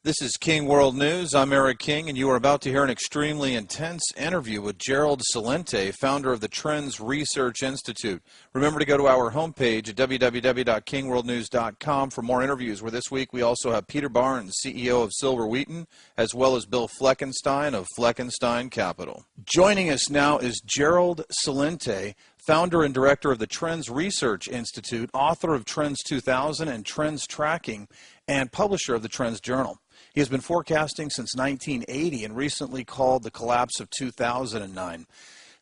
This is King World News. I'm Eric King, and you are about to hear an extremely intense interview with Gerald Celente, founder of the Trends Research Institute. Remember to go to our homepage at www.kingworldnews.com for more interviews, where this week we also have Peter Barnes, CEO of Silver Wheaton, as well as Bill Fleckenstein of Fleckenstein Capital. Joining us now is Gerald Celente, founder and director of the Trends Research Institute, author of Trends 2000 and Trends Tracking, and publisher of the Trends Journal. He has been forecasting since 1980 and recently called the collapse of 2009.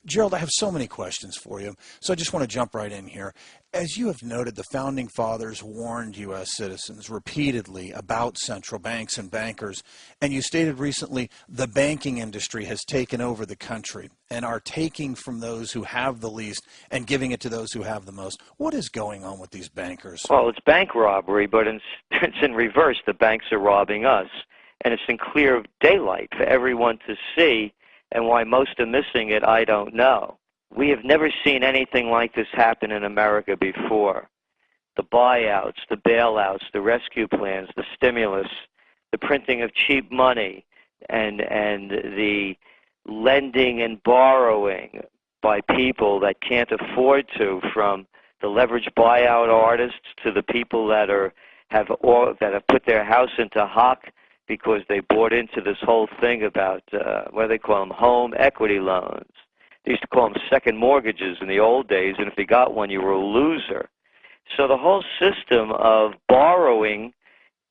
Gerald, I have so many questions for you, so I just want to jump right in here. As you have noted, the Founding Fathers warned U.S. citizens repeatedly about central banks and bankers, and you stated recently the banking industry has taken over the country and are taking from those who have the least and giving it to those who have the most. What is going on with these bankers? Well, it's bank robbery, but it's in reverse. The banks are robbing us, and it's in clear daylight for everyone to see. And why most are missing it, I don't know. We have never seen anything like this happen in America before. The buyouts, the bailouts, the rescue plans, the stimulus, the printing of cheap money, and the lending and borrowing by people that can't afford to, from the leveraged buyout artists to the people that have put their house into hock because they bought into this whole thing about, what do they call them, home equity loans. They used to call them second mortgages in the old days, and if you got one, you were a loser. So the whole system of borrowing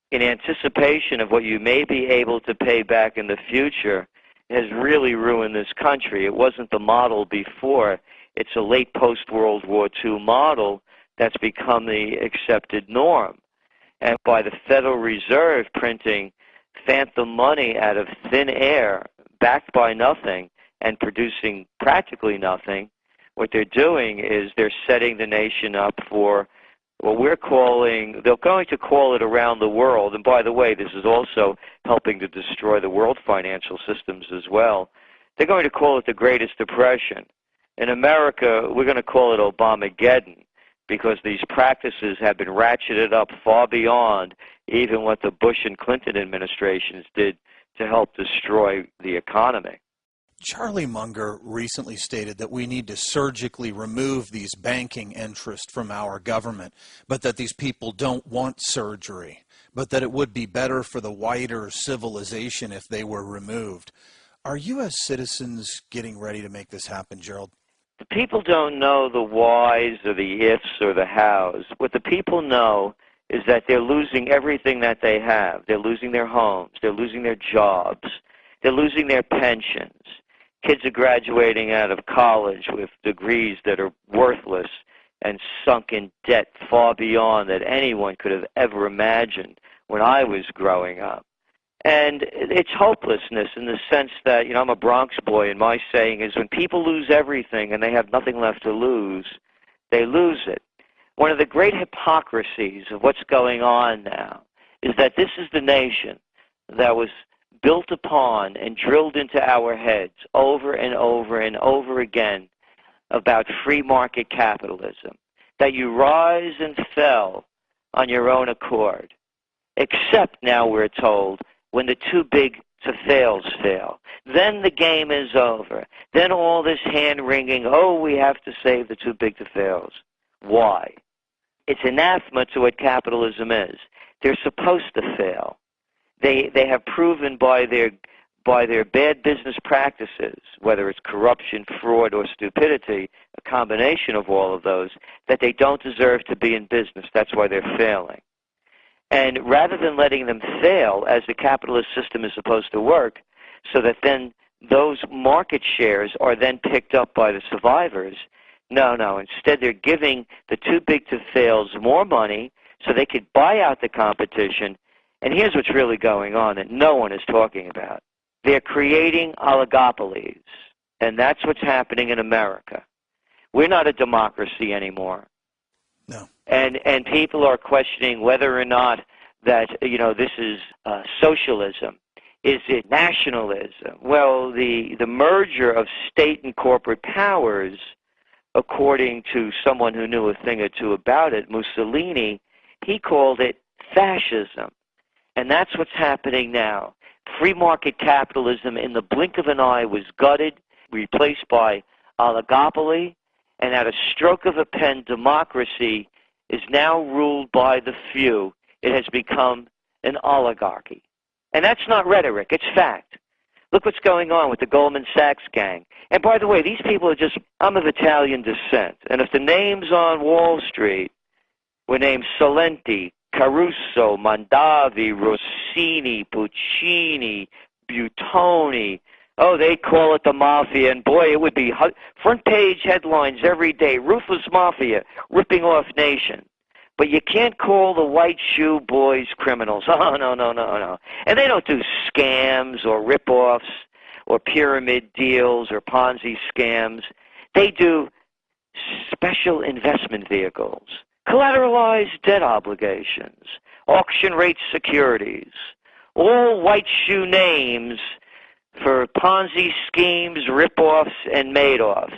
in anticipation of what you may be able to pay back in the future has really ruined this country. It wasn't the model before. It's a late post-World War II model that's become the accepted norm. And by the Federal Reserve printing phantom money out of thin air, backed by nothing, and producing practically nothing, what they're doing is they're setting the nation up for what they're going to call it around the world, and by the way, this is also helping to destroy the world financial systems as well. They're going to call it the Greatest Depression. In America, we're going to call it Obamageddon, because these practices have been ratcheted up far beyond even what the Bush and Clinton administrations did to help destroy the economy. Charlie Munger recently stated that we need to surgically remove these banking interests from our government, but that these people don't want surgery, but that it would be better for the wider civilization if they were removed. Are U.S. citizens getting ready to make this happen, Gerald? The people don't know the whys or the ifs or the hows. What the people know is that they're losing everything that they have. They're losing their homes. They're losing their jobs. They're losing their pensions. Kids are graduating out of college with degrees that are worthless and sunk in debt far beyond that anyone could have ever imagined when I was growing up. And it's hopelessness in the sense that, I'm a Bronx boy, and my saying is when people lose everything and they have nothing left to lose, they lose it. One of the great hypocrisies of what's going on now is that this is the nation that was built upon and drilled into our heads over and over and over again about free market capitalism, that you rise and fell on your own accord, except now we're told when the too big to fails fail. Then the game is over. Then all this hand-wringing, we have to save the too big to fails. Why? It's anathema to what capitalism is. They're supposed to fail. They have proven by their bad business practices, whether it's corruption, fraud, or stupidity, a combination of all of those, that they don't deserve to be in business. That's why they're failing. And rather than letting them fail, as the capitalist system is supposed to work, so that then those market shares are then picked up by the survivors, no. Instead, they're giving the too big to fails more money so they could buy out the competition. And here's what's really going on that no one is talking about. They're creating oligopolies, and that's what's happening in America. We're not a democracy anymore. No. And people are questioning whether or not that, this is socialism. Is it nationalism? Well, the merger of state and corporate powers, according to someone who knew a thing or two about it, Mussolini, he called it fascism. And that's what's happening now. Free market capitalism in the blink of an eye was gutted, replaced by oligopoly, and at a stroke of a pen, democracy is now ruled by the few. It has become an oligarchy. And that's not rhetoric, it's fact. Look what's going on with the Goldman Sachs gang. And by the way, these people are just, I'm of Italian descent. And if the names on Wall Street were named Celente, Caruso, Mondavi, Rossini, Puccini, Buitoni, oh, they call it the mafia, and boy, it would be front page headlines every day, ruthless mafia ripping off nations. But you can't call the white shoe boys criminals. Oh, no, no, no, no. And they don't do scams or rip-offs or pyramid deals or Ponzi scams. They do special investment vehicles, collateralized debt obligations, auction rate securities, all white shoe names for Ponzi schemes, rip-offs, and made-offs.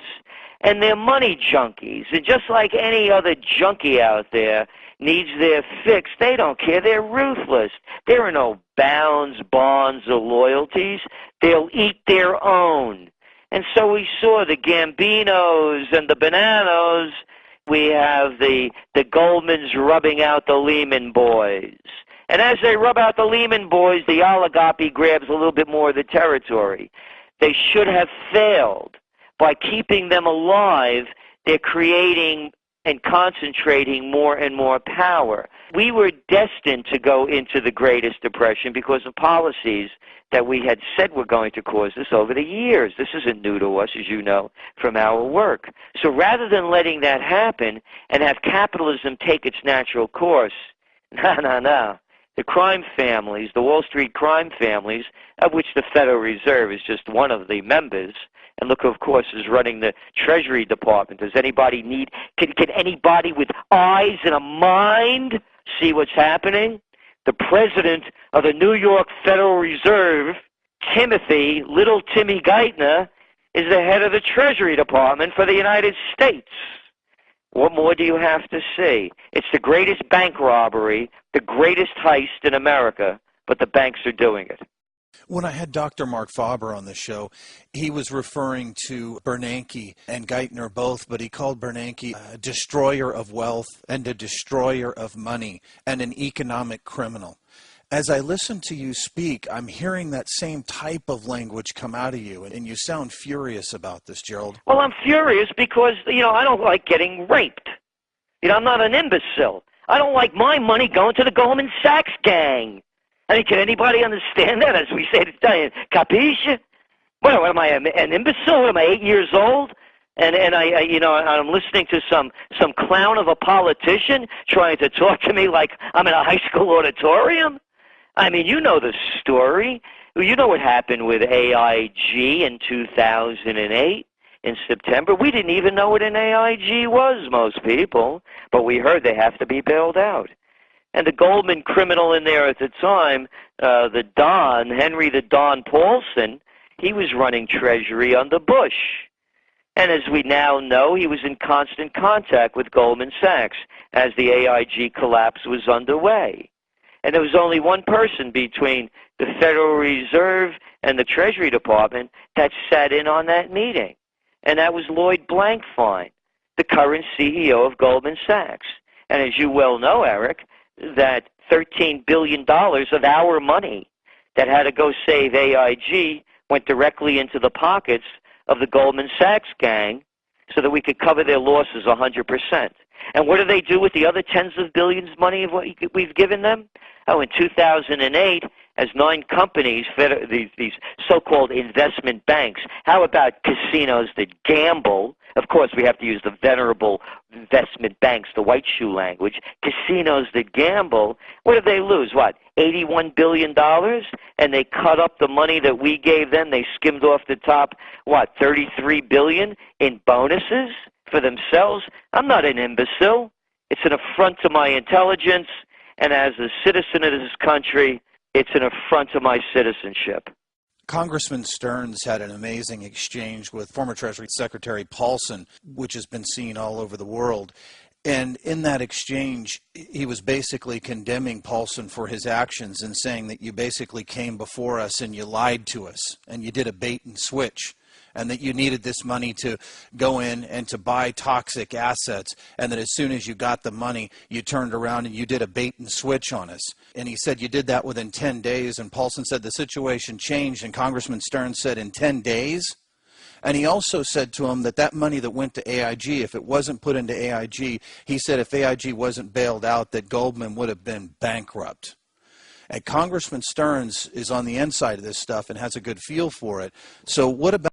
And they're money junkies. And just like any other junkie out there needs their fix, they don't care. They're ruthless. There are no bounds, bonds, or loyalties. They'll eat their own. And so we saw the Gambinos and the Bananos. We have the Goldmans rubbing out the Lehman boys. And as they rub out the Lehman boys, the oligarchy grabs a little bit more of the territory. They should have failed. By keeping them alive, they're creating and concentrating more and more power. We were destined to go into the greatest depression because of policies that we had said were going to cause this over the years. This isn't new to us, as you know, from our work. So rather than letting that happen and have capitalism take its natural course, no. The crime families, the Wall Street crime families, of which the Federal Reserve is just one of the members, and look, of course, is running the Treasury Department. Does anybody need, can anybody with eyes and a mind see what's happening? The president of the New York Federal Reserve, Little Timmy Geithner, is the head of the Treasury Department for the United States. What more do you have to see? It's the greatest bank robbery, the greatest heist in America, but the banks are doing it. When I had Dr. Mark Faber on the show, he was referring to Bernanke and Geithner both, but he called Bernanke a destroyer of wealth and a destroyer of money and an economic criminal. As I listen to you speak, I'm hearing that same type of language come out of you, and you sound furious about this, Gerald. Well, I'm furious because, I don't like getting raped. I'm not an imbecile. I don't like my money going to the Goldman Sachs gang. I mean, can anybody understand that? As we say in Italian, capisce? What am I, an imbecile? Am I 8 years old? And I'm listening to some clown of a politician trying to talk to me like I'm in a high school auditorium? I mean, you know the story. You know what happened with AIG in 2008 in September. We didn't even know what an AIG was, most people, but we heard they have to be bailed out. And the Goldman criminal in there at the time, the Don, Henry the Don Paulson, he was running Treasury under Bush. And as we now know, he was in constant contact with Goldman Sachs as the AIG collapse was underway. And there was only one person between the Federal Reserve and the Treasury Department that sat in on that meeting. And that was Lloyd Blankfein, the current CEO of Goldman Sachs. And as you well know, Eric, that $13 billion of our money that had to go save AIG went directly into the pockets of the Goldman Sachs gang so that we could cover their losses 100%. And what do they do with the other tens of billions of money of what we've given them? Oh, in 2008, as 9 companies, these so-called investment banks, how about casinos that gamble? Of course, we have to use the venerable investment banks, the white shoe language. Casinos that gamble, what did they lose? What, $81 billion? And they cut up the money that we gave them. They skimmed off the top, what, $33 billion in bonuses for themselves? I'm not an imbecile. It's an affront to my intelligence. And as a citizen of this country, it's an affront to my citizenship. Congressman Stearns had an amazing exchange with former Treasury Secretary Paulson, which has been seen all over the world. And in that exchange, he was basically condemning Paulson for his actions and saying that you basically came before us and you lied to us and you did a bait and switch, and that you needed this money to go in and to buy toxic assets, and that as soon as you got the money, you turned around and you did a bait and switch on us. And he said you did that within 10 days, and Paulson said the situation changed, and Congressman Stearns said in 10 days? And he also said to him that that money that went to AIG, if it wasn't put into AIG, he said if AIG wasn't bailed out, that Goldman would have been bankrupt. And Congressman Stearns is on the inside of this stuff and has a good feel for it. So what about